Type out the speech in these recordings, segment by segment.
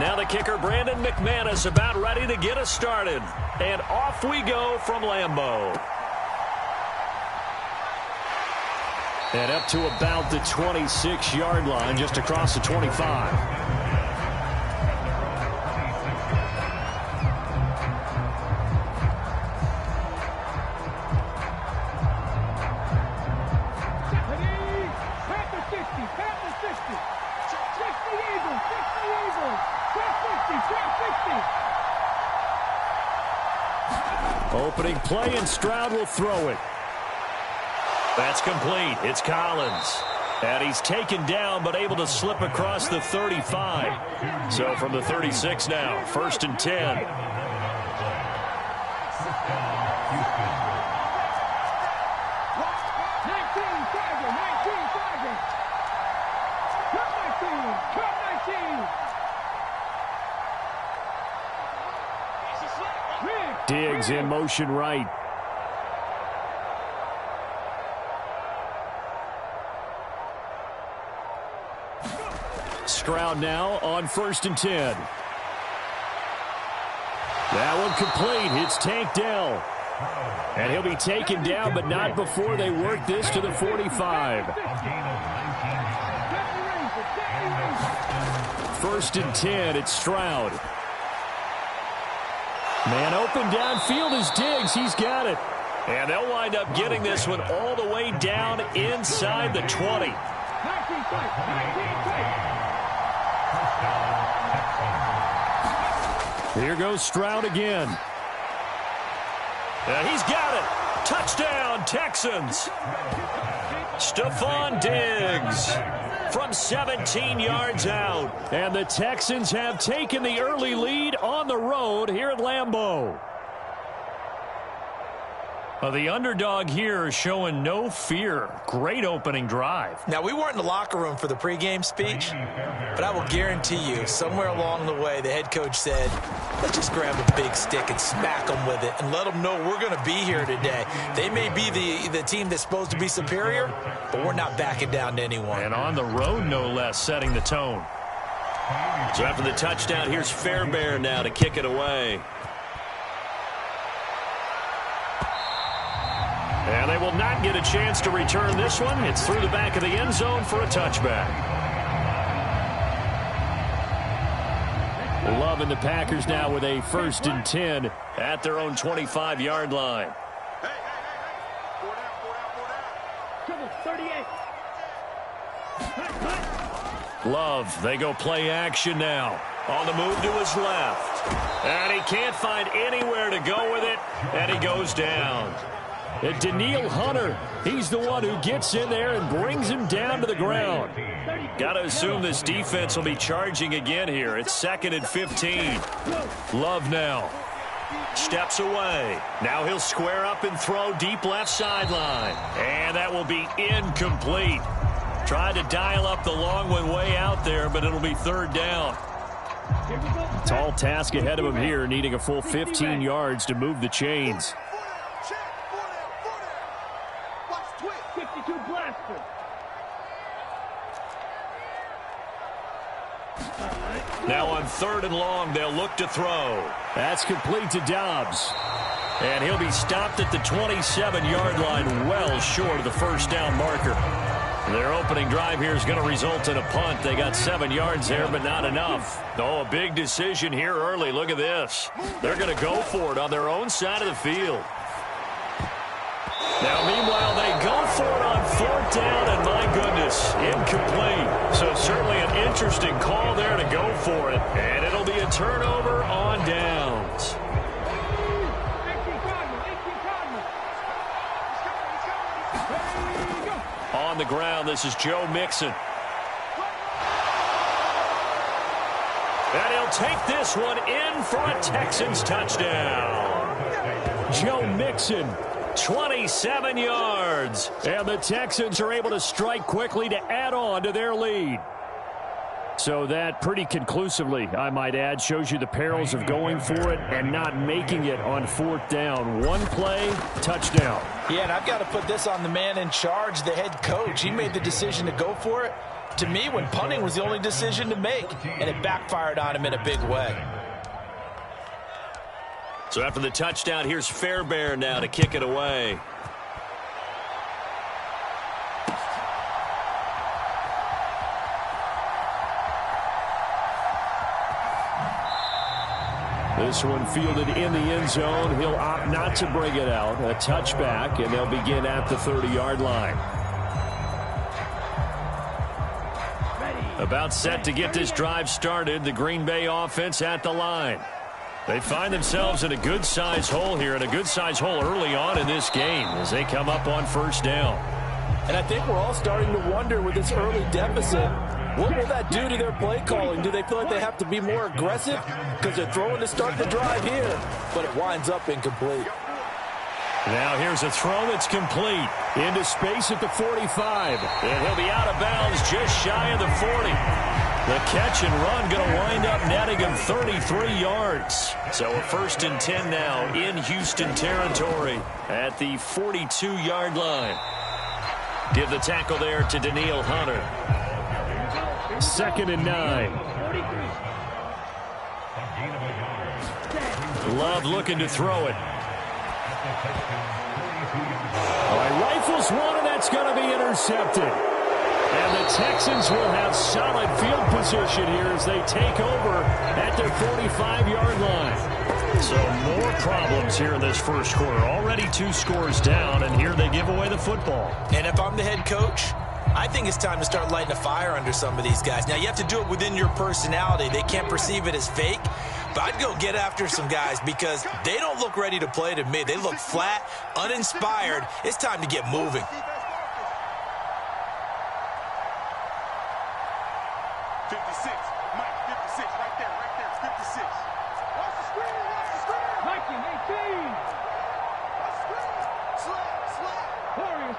Now the kicker, Brandon McManus, about ready to get us started. And off we go from Lambeau. And up to about the 26-yard line, just across the 25. Opening play, and Stroud will throw it. That's complete. It's Collins. And he's taken down, but able to slip across the 35. So from the 36 now, 1st and 10. Diggs in motion right. Stroud now on 1st and 10. That one complete. It's tanked down. And he'll be taken down, but not before they work this to the 45. 1st and 10. It's Stroud. Man open downfield is Diggs. He's got it. And they'll wind up getting this one all the way down inside the 20. Here goes Stroud again. And he's got it. Touchdown, Texans. Stephon Diggs from 17 yards out. And the Texans have taken the early lead on the road here at Lambeau. Well, the underdog here is showing no fear. Great opening drive. Now, we weren't in the locker room for the pregame speech, but I will guarantee you somewhere along the way the head coach said, let's just grab a big stick and smack them with it and let them know we're going to be here today. They may be the team that's supposed to be superior, but we're not backing down to anyone. And on the road, no less, setting the tone. So after the touchdown, here's Fairbairn now to kick it away. And they will not get a chance to return this one. It's through the back of the end zone for a touchback. Loving the Packers now with a 1st and 10 at their own 25-yard line. Love, they go play action now. On the move to his left. And he can't find anywhere to go with it. And he goes down. And Daniil Hunter, he's the one who gets in there and brings him down to the ground. Got to assume this defense will be charging again here. It's 2nd and 15. Love now. Steps away. Now he'll square up and throw deep left sideline. And that will be incomplete. Tried to dial up the long one way out there, but it'll be 3rd down. Tall task ahead of him here, needing a full 15 yards to move the chains. Now on 3rd and long, they'll look to throw. That's complete to Dobbs. And he'll be stopped at the 27-yard line, well short of the 1st down marker. Their opening drive here is going to result in a punt. They got 7 yards there, but not enough. Oh, a big decision here early. Look at this. They're going to go for it on their own side of the field. Now, meanwhile, they go for it on 4th down, and my goodness, incomplete. So certainly an interesting call there to go for it, and it'll be a turnover on downs. On the ground, this is Joe Mixon. And he'll take this one in for a Texans touchdown. Joe Mixon, 27 yards. And the Texans are able to strike quickly to add on to their lead. So that pretty conclusively, I might add, shows you the perils of going for it and not making it on 4th down. One play, touchdown. Yeah, and I've got to put this on the man in charge, the head coach. He made the decision to go for it. To me, when punting was the only decision to make, and it backfired on him in a big way. So after the touchdown, here's Fairbairn now to kick it away. This one fielded in the end zone. He'll opt not to bring it out. A touchback, and they'll begin at the 30-yard line. About set to get this drive started. The Green Bay offense at the line. They find themselves in a good-sized hole here, and a good-sized hole early on in this game as they come up on 1st down. And I think we're all starting to wonder with this early deficit, what will that do to their play calling? Do they feel like they have to be more aggressive because they're throwing to start the drive here, but it winds up incomplete? Now here's a throw that's complete into space at the 45, and he'll be out of bounds just shy of the 40. The catch and run going to wind up netting him 33 yards. So a 1st and 10 now in Houston territory at the 42-yard line. Give the tackle there to Daniil Hunter. 2nd and 9. Love looking to throw it. All right, rifles one, and that's going to be intercepted. And the Texans will have solid field position here as they take over at their 45-yard line. So more problems here in this first quarter. Already 2 scores down, and here they give away the football. And if I'm the head coach, I think it's time to start lighting a fire under some of these guys. Now, you have to do it within your personality. They can't perceive it as fake. But I'd go get after some guys because they don't look ready to play to me. They look flat, uninspired. It's time to get moving. 56, Mike, 56, right there, 56. Watch the screen, Mikey, 18. Watch the screen. Slap. Warrior,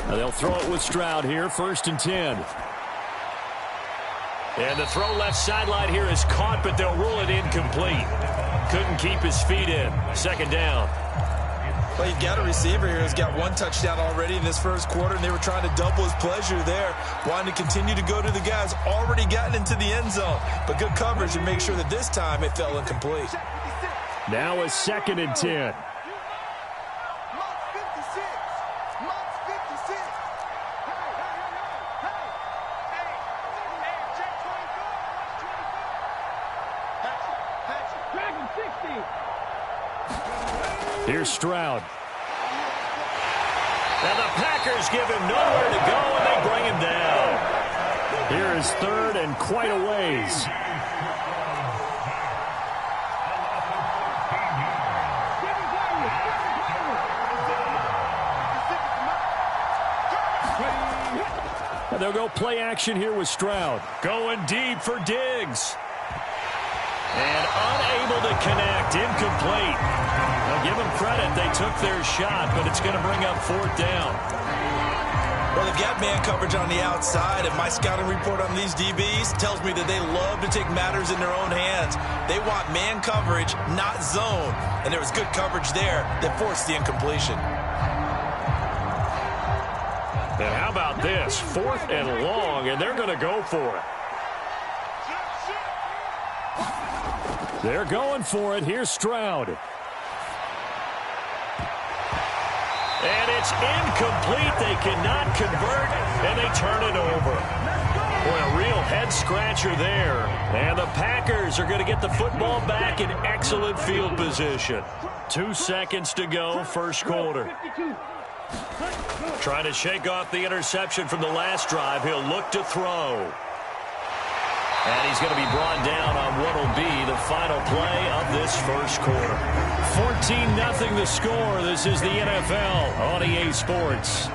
70. They'll throw it with Stroud here, 1st and 10. And the throw left sideline here is caught, but they'll rule it incomplete. Couldn't keep his feet in. 2nd down. Well, you've got a receiver here who's got 1 touchdown already in this first quarter, and they were trying to double his pleasure there, wanting to continue to go to the guys already gotten into the end zone. But good coverage and make sure that this time it fell incomplete. Now a 2nd and 10. Here's Stroud. And the Packers give him nowhere to go, and they bring him down. Here is 3rd and quite a ways. And they'll go play action here with Stroud. Going deep for Diggs. And unable to connect, incomplete. Now give them credit, they took their shot, but it's going to bring up 4th down. Well, they've got man coverage on the outside, and my scouting report on these DBs tells me that they love to take matters in their own hands. They want man coverage, not zone. And there was good coverage there that forced the incompletion. And how about this? 4th and long, and they're going to go for it. They're going for it. Here's Stroud. And it's incomplete. They cannot convert, and they turn it over. Boy, a real head-scratcher there. And the Packers are going to get the football back in excellent field position. 2 seconds to go, first quarter. Trying to shake off the interception from the last drive. He'll look to throw. And he's going to be brought down on what will be the final play of this first quarter. 14-0 the score. This is the NFL on EA Sports.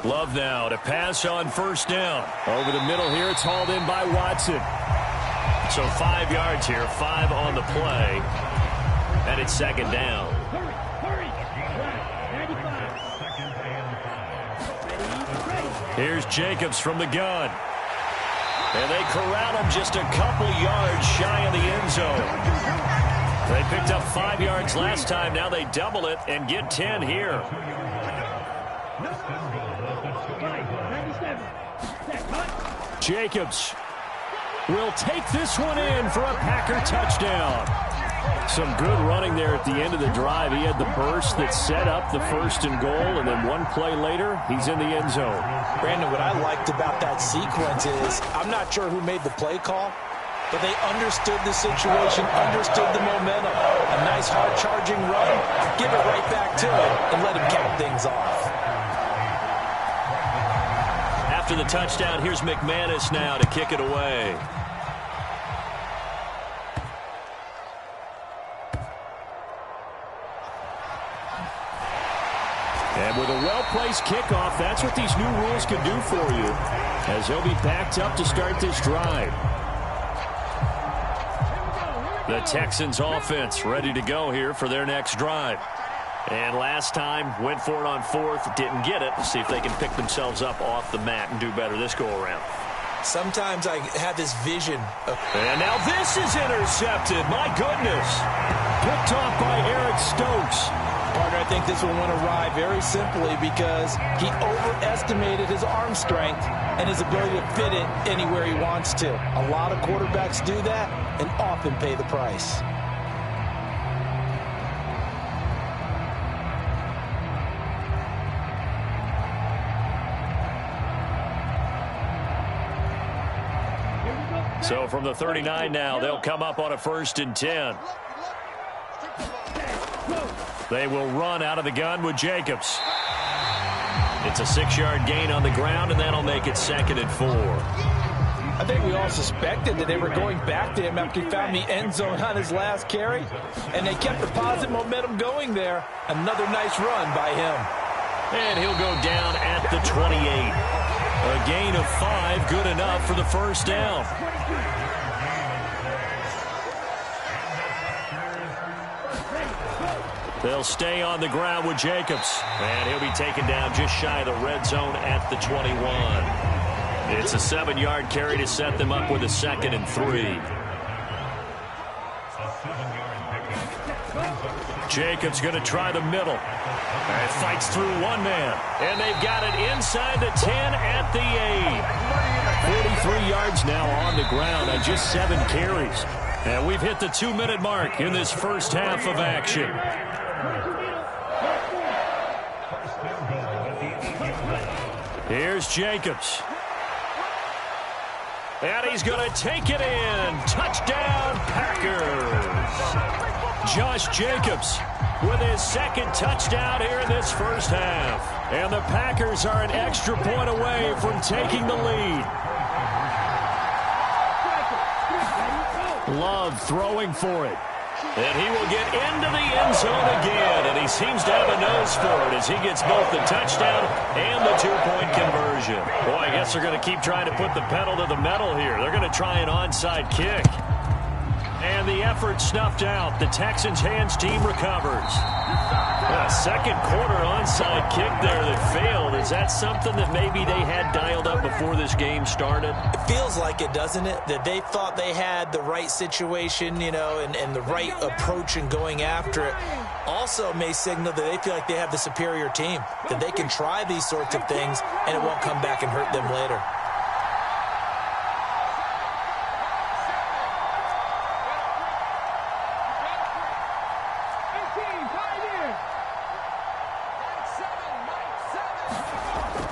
Love now to pass on 1st down. Over the middle here, it's hauled in by Watson. So 5 yards here, 5 on the play. And it's 2nd down. Here's Jacobs from the gun. And they corral him just a couple yards shy of the end zone. They picked up 5 yards last time. Now they double it and get 10 here. Jacobs will take this one in for a Packer touchdown. Some good running there at the end of the drive. He had the burst that set up the 1st and goal, and then one play later, he's in the end zone. Brandon, what I liked about that sequence is I'm not sure who made the play call, but they understood the situation, understood the momentum. A nice hard-charging run, give it right back to him, and let him cap things off. After the touchdown, here's McManus now to kick it away. And with a well-placed kickoff, that's what these new rules can do for you, as they'll be backed up to start this drive. The Texans offense ready to go here for their next drive. And last time, went for it on 4th, didn't get it. See if they can pick themselves up off the mat and do better this go-around. Sometimes I have this vision of... And now this is intercepted. My goodness. Picked off by Eric Stokes. Partner, I think this one went awry very simply because he overestimated his arm strength and his ability to fit it anywhere he wants to. A lot of quarterbacks do that and often pay the price. So from the 39 now, they'll come up on a 1st and 10. They will run out of the gun with Jacobs. It's a 6-yard gain on the ground, and that'll make it 2nd and 4. I think we all suspected that they were going back to him after he found the end zone on his last carry, and they kept the positive momentum going there. Another nice run by him. And he'll go down at the 28. A gain of 5, good enough for the 1st down. They'll stay on the ground with Jacobs. And he'll be taken down just shy of the red zone at the 21. It's a 7-yard carry to set them up with a 2nd and 3. Jacobs going to try the middle. And fights through one man. And they've got it inside the 10 at the 8. 43 yards now on the ground on just 7 carries. And we've hit the 2-minute mark in this first half of action. Here's Jacobs. And he's going to take it in. Touchdown, Packers. Josh Jacobs with his 2nd touchdown here in this first half. And the Packers are an extra point away from taking the lead. Love throwing for it. And he will get into the end zone again. And he seems to have a nose for it as he gets both the touchdown and the 2-point conversion. Boy, I guess they're going to keep trying to put the pedal to the metal here. They're going to try an onside kick. And the effort snuffed out. The Texans' hands team recovers. A 2nd quarter onside kick there that failed. Is that something that maybe they had dialed up before this game started? It feels like it, doesn't it? That they thought they had the right situation, you know, and the right approach in going after it. Also may signal that they feel like they have the superior team, that they can try these sorts of things and it won't come back and hurt them later.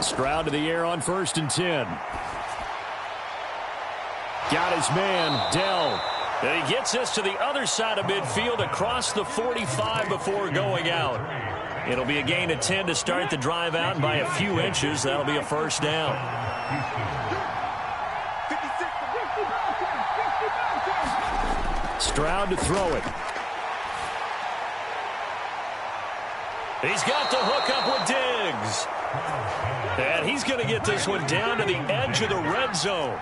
Stroud to the air on 1st and 10. Got his man, Dell. And he gets us to the other side of midfield across the 45 before going out. It'll be a gain of 10 to start the drive out, and by a few inches, that'll be a 1st down. Stroud to throw it. He's got the hook up with Diggs. And he's going to get this one down to the edge of the red zone.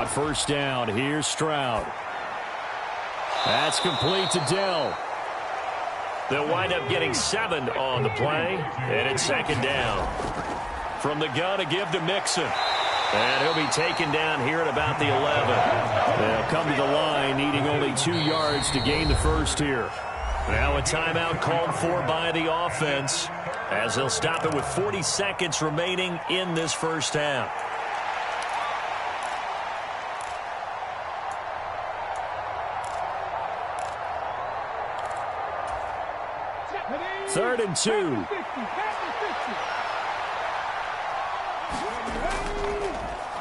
On first down, here's Stroud. That's complete to Dell. They'll wind up getting 7 on the play, and it's second down. From the gun, a give to Mixon. And he'll be taken down here at about the 11. They'll come to the line, needing only 2 yards to gain the first here. Now a timeout called for by the offense, as they'll stop it with 40 seconds remaining in this first half. Third and 2.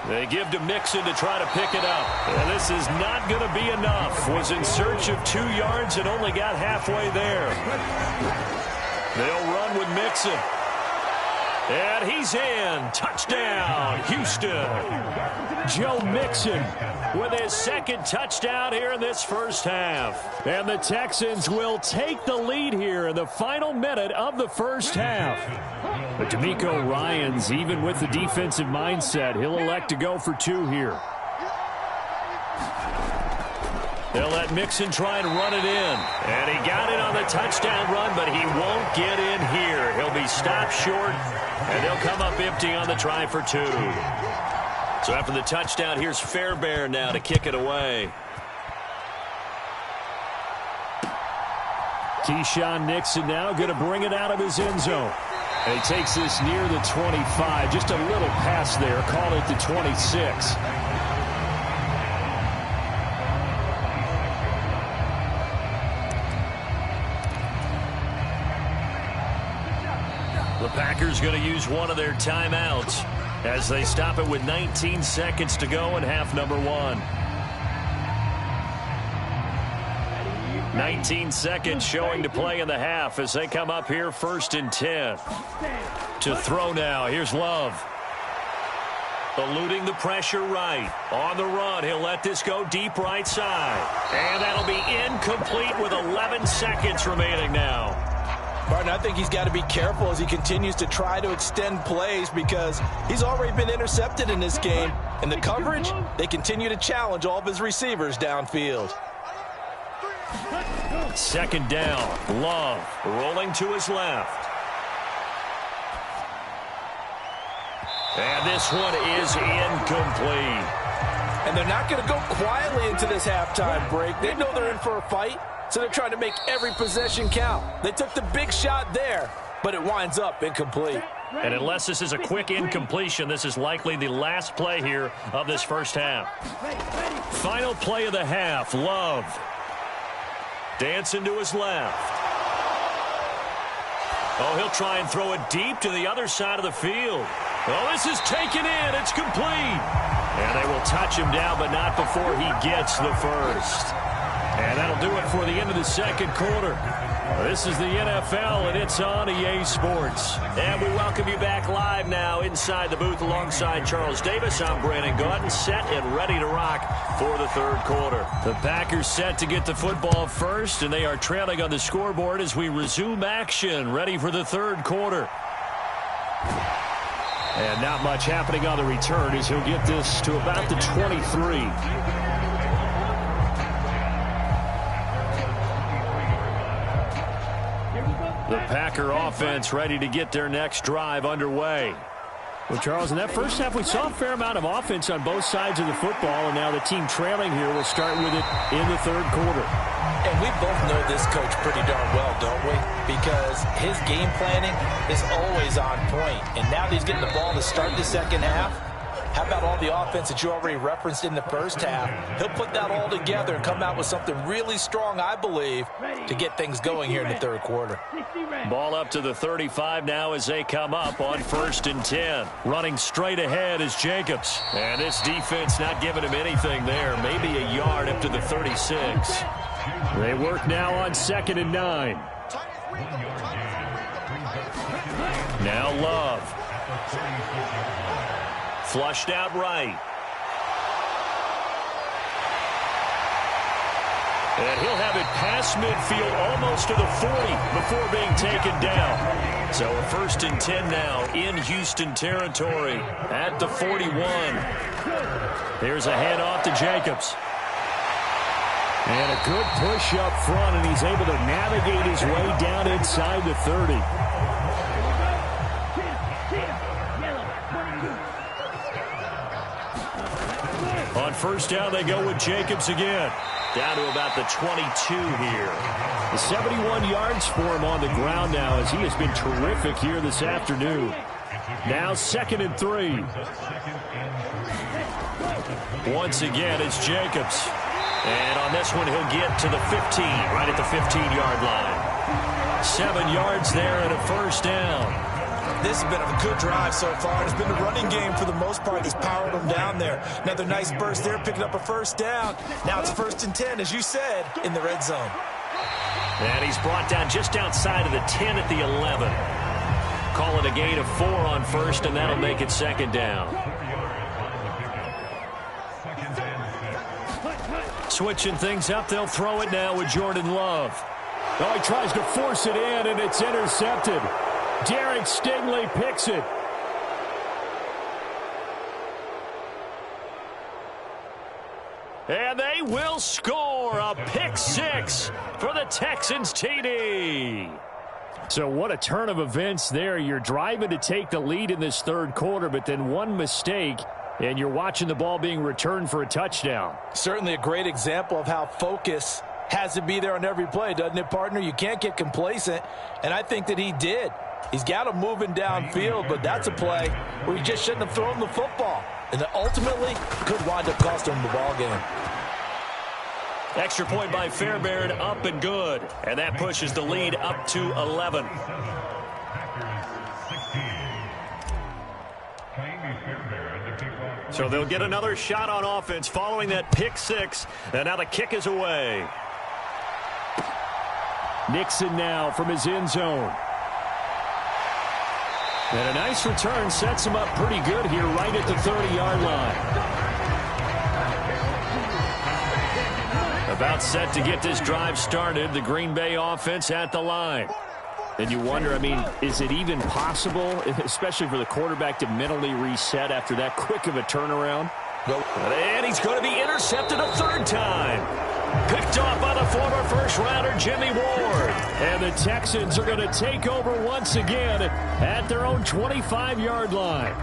They give to Mixon to try to pick it up. And this is not going to be enough. Was in search of 2 yards and only got halfway there. They'll run with Mixon. And he's in. Touchdown, Houston. Joe Mixon with his second touchdown here in this first half. And the Texans will take the lead here in the final minute of the first half. But D'Amico Ryans, even with the defensive mindset, he'll elect to go for 2 here. They'll let Mixon try and run it in. And he got it on the touchdown run, but he won't get in here. He'll be stopped short, and they'll come up empty on the try for 2. So after the touchdown, here's Fairbairn now to kick it away. Keyshawn Nixon now going to bring it out of his end zone. And he takes this near the 25. Just a little pass there. Call it the 26. The Packers going to use one of their timeouts as they stop it with 19 seconds to go in half number 1. 19 seconds showing to play in the half as they come up here first and 10. To throw now. Here's Love. Eluding the pressure right. On the run, he'll let this go deep right side. And that'll be incomplete with 11 seconds remaining now. Martin, I think he's got to be careful as he continues to try to extend plays because he's already been intercepted in this game. And the coverage, they continue to challenge all of his receivers downfield. Second down. Love rolling to his left. And this one is incomplete. And they're not going to go quietly into this halftime break. They know they're in for a fight, so they're trying to make every possession count. They took the big shot there, but it winds up incomplete. And unless this is a quick incompletion, this is likely the last play here of this first half. Final play of the half. Love. Dancing to his left. Oh, he'll try and throw it deep to the other side of the field. Oh, this is taken in. It's complete. And they will touch him down, but not before he gets the first. And that'll do it for the end of the second quarter. This is the NFL, and it's on EA Sports. And we welcome you back live now inside the booth alongside Charles Davis. I'm Brandon Gaudin, set and ready to rock for the third quarter. The Packers set to get the football first, and they are trailing on the scoreboard as we resume action, ready for the third quarter. And not much happening on the return as he'll get this to about the 23. The Packer offense ready to get their next drive underway. Well, Charles, in that first half, we saw a fair amount of offense on both sides of the football, and now the team trailing here will start with it in the third quarter. And we both know this coach pretty darn well, don't we? Because his game planning is always on point. And now that he's getting the ball to start the second half, how about all the offense that you already referenced in the first half? He'll put that all together and come out with something really strong, I believe, to get things going here in the third quarter. Ball up to the 35 now as they come up on first and 10. Running straight ahead is Jacobs. And this defense not giving him anything there. Maybe a yard up to the 36. They work now on second and 9. Now Love. Flushed out right. And he'll have it past midfield almost to the 40 before being taken down. So a 1st and 10 now in Houston territory at the 41. Here's a handoff to Jacobs. And a good push up front, and he's able to navigate his way down inside the 30. On 1st down, they go with Jacobs again. Down to about the 22 here. 71 yards for him on the ground now, as he has been terrific here this afternoon. Now 2nd and 3. Once again, it's Jacobs. And on this one, he'll get to the 15, right at the 15-yard line. 7 yards there and a 1st down. This has been a good drive so far. It's been the running game for the most part that's powered them down there. Another nice burst there, picking up a 1st down. Now it's 1st and 10, as you said, in the red zone. And he's brought down just outside of the 10 at the 11. Call it a gain of 4 on 1st, and that'll make it 2nd down. Switching things up, they'll throw it now with Jordan Love. Oh, he tries to force it in, and it's intercepted. Derek Stingley picks it. And they will score a pick 6 for the Texans TD. So what a turn of events there. You're driving to take the lead in this 3rd quarter, but then one mistake, and you're watching the ball being returned for a touchdown. Certainly a great example of how focus has to be there on every play, doesn't it, partner? You can't get complacent, and I think that he did. He's got him moving downfield, but that's a play where he just shouldn't have thrown the football. And that ultimately could wind up costing him the ball game. Extra point by Fairbairn, up and good. And that pushes the lead up to 11. So they'll get another shot on offense following that pick 6. And now the kick is away. Nixon now from his end zone. And a nice return sets him up pretty good here right at the 30-yard line. About set to get this drive started, the Green Bay offense at the line. And you wonder, I mean, is it even possible, especially for the quarterback, to mentally reset after that quick of a turnaround? And he's going to be intercepted a 3rd time. Picked off by the former 1st-rounder Jimmy Ward. And the Texans are going to take over once again at their own 25-yard line.